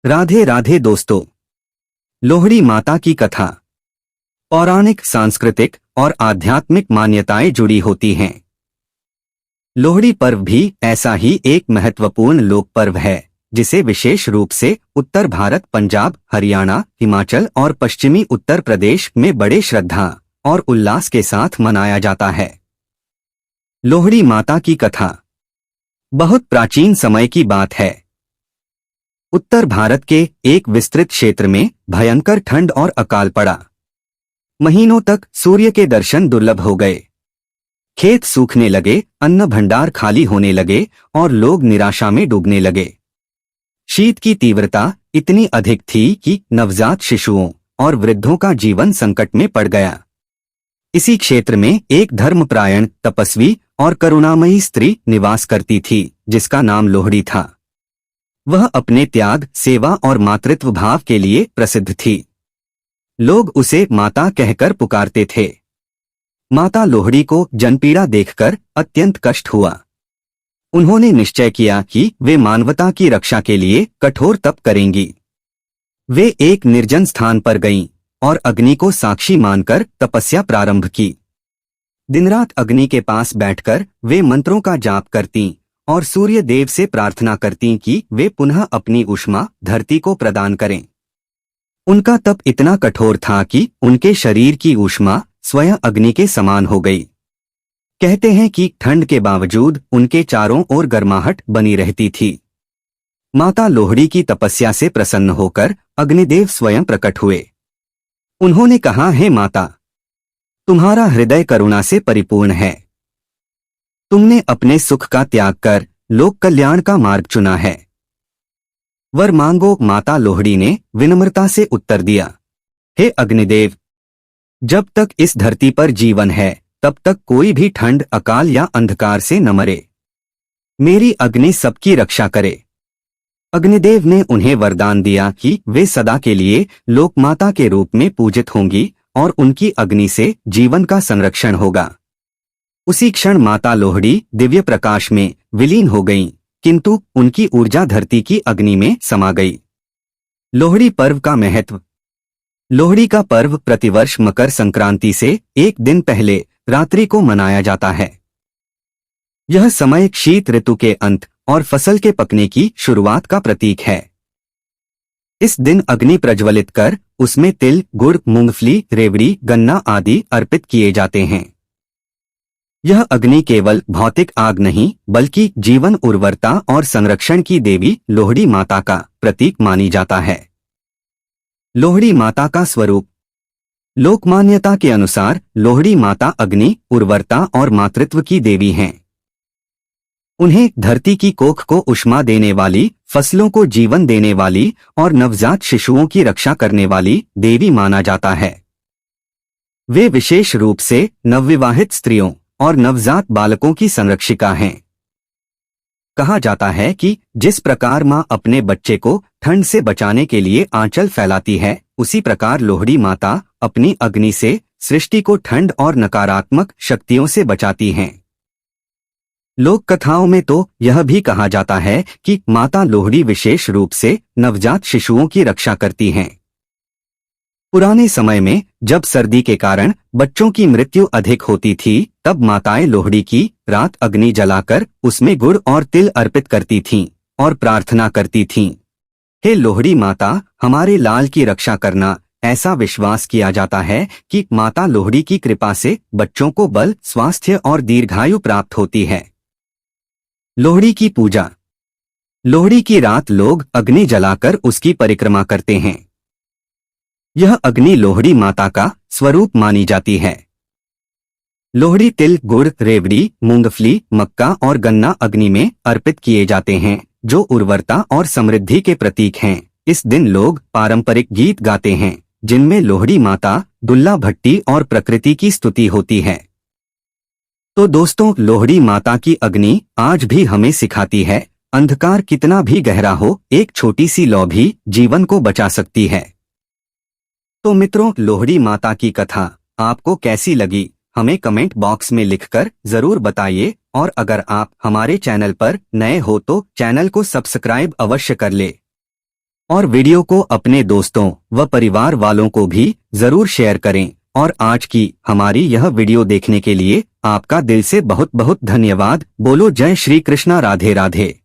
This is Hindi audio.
राधे राधे दोस्तों। लोहड़ी माता की कथा पौराणिक, सांस्कृतिक और आध्यात्मिक मान्यताएं जुड़ी होती हैं। लोहड़ी पर्व भी ऐसा ही एक महत्वपूर्ण लोक पर्व है जिसे विशेष रूप से उत्तर भारत, पंजाब, हरियाणा, हिमाचल और पश्चिमी उत्तर प्रदेश में बड़े श्रद्धा और उल्लास के साथ मनाया जाता है। लोहड़ी माता की कथा बहुत प्राचीन समय की बात है। उत्तर भारत के एक विस्तृत क्षेत्र में भयंकर ठंड और अकाल पड़ा। महीनों तक सूर्य के दर्शन दुर्लभ हो गए। खेत सूखने लगे, अन्न भंडार खाली होने लगे और लोग निराशा में डूबने लगे। शीत की तीव्रता इतनी अधिक थी कि नवजात शिशुओं और वृद्धों का जीवन संकट में पड़ गया। इसी क्षेत्र में एक धर्मपरायण, तपस्वी और करुणामयी स्त्री निवास करती थी जिसका नाम लोहड़ी था। वह अपने त्याग, सेवा और मातृत्व भाव के लिए प्रसिद्ध थी। लोग उसे माता कहकर पुकारते थे। माता लोहड़ी को जनपीड़ा देखकर अत्यंत कष्ट हुआ। उन्होंने निश्चय किया कि वे मानवता की रक्षा के लिए कठोर तप करेंगी। वे एक निर्जन स्थान पर गईं और अग्नि को साक्षी मानकर तपस्या प्रारंभ की। दिन-रात अग्नि के पास बैठकर वे मंत्रों का जाप करतीं और सूर्य देव से प्रार्थना करतीं कि वे पुनः अपनी ऊष्मा धरती को प्रदान करें। उनका तप इतना कठोर था कि उनके शरीर की ऊष्मा स्वयं अग्नि के समान हो गई। कहते हैं कि ठंड के बावजूद उनके चारों ओर गर्माहट बनी रहती थी। माता लोहड़ी की तपस्या से प्रसन्न होकर अग्निदेव स्वयं प्रकट हुए। उन्होंने कहा, हे माता, तुम्हारा हृदय करुणा से परिपूर्ण है। तुमने अपने सुख का त्याग कर लोक कल्याण का मार्ग चुना है। वर मांगो। माता लोहड़ी ने विनम्रता से उत्तर दिया, हे अग्निदेव, जब तक इस धरती पर जीवन है तब तक कोई भी ठंड, अकाल या अंधकार से न मरे। मेरी अग्नि सबकी रक्षा करे। अग्निदेव ने उन्हें वरदान दिया कि वे सदा के लिए लोकमाता के रूप में पूजित होंगी और उनकी अग्नि से जीवन का संरक्षण होगा। उसी क्षण माता लोहड़ी दिव्य प्रकाश में विलीन हो गईं, किंतु उनकी ऊर्जा धरती की अग्नि में समा गई। लोहड़ी पर्व का महत्व। लोहड़ी का पर्व प्रतिवर्ष मकर संक्रांति से एक दिन पहले रात्रि को मनाया जाता है। यह समय शीत ऋतु के अंत और फसल के पकने की शुरुआत का प्रतीक है। इस दिन अग्नि प्रज्वलित कर उसमें तिल, गुड़, मूंगफली, रेवड़ी, गन्ना आदि अर्पित किए जाते हैं। यह अग्नि केवल भौतिक आग नहीं बल्कि जीवन, उर्वरता और संरक्षण की देवी लोहड़ी माता का प्रतीक मानी जाता है। लोहड़ी माता का स्वरूप। लोक मान्यता के अनुसार लोहड़ी माता अग्नि, उर्वरता और मातृत्व की देवी हैं। उन्हें धरती की कोख को उष्मा देने वाली, फसलों को जीवन देने वाली और नवजात शिशुओं की रक्षा करने वाली देवी माना जाता है। वे विशेष रूप से नवविवाहित स्त्रियों और नवजात बालकों की संरक्षिका हैं। कहा जाता है कि जिस प्रकार माँ अपने बच्चे को ठंड से बचाने के लिए आंचल फैलाती है, उसी प्रकार लोहड़ी माता अपनी अग्नि से सृष्टि को ठंड और नकारात्मक शक्तियों से बचाती हैं। लोक कथाओं में तो यह भी कहा जाता है कि माता लोहड़ी विशेष रूप से नवजात शिशुओं की रक्षा करती हैं। पुराने समय में जब सर्दी के कारण बच्चों की मृत्यु अधिक होती थी, तब माताएं लोहड़ी की रात अग्नि जलाकर उसमें गुड़ और तिल अर्पित करती थीं और प्रार्थना करती थीं, हे लोहड़ी माता, हमारे लाल की रक्षा करना। ऐसा विश्वास किया जाता है कि माता लोहड़ी की कृपा से बच्चों को बल, स्वास्थ्य और दीर्घायु प्राप्त होती है। लोहड़ी की पूजा। लोहड़ी की रात लोग अग्नि जलाकर उसकी परिक्रमा करते हैं। यह अग्नि लोहड़ी माता का स्वरूप मानी जाती है। लोहड़ी तिल, गुड़, रेवड़ी, मूंगफली, मक्का और गन्ना अग्नि में अर्पित किए जाते हैं, जो उर्वरता और समृद्धि के प्रतीक हैं। इस दिन लोग पारंपरिक गीत गाते हैं जिनमें लोहड़ी माता, दुल्ला भट्टी और प्रकृति की स्तुति होती है। तो दोस्तों, लोहड़ी माता की अग्नि आज भी हमें सिखाती है, अंधकार कितना भी गहरा हो, एक छोटी सी लौ भी जीवन को बचा सकती है। तो मित्रों, लोहड़ी माता की कथा आपको कैसी लगी हमें कमेंट बॉक्स में लिखकर जरूर बताइए, और अगर आप हमारे चैनल पर नए हो तो चैनल को सब्सक्राइब अवश्य कर ले। और वीडियो को अपने दोस्तों व परिवार वालों को भी जरूर शेयर करें। और आज की हमारी यह वीडियो देखने के लिए आपका दिल से बहुत बहुत धन्यवाद। बोलो जय श्री कृष्णा, राधे राधे।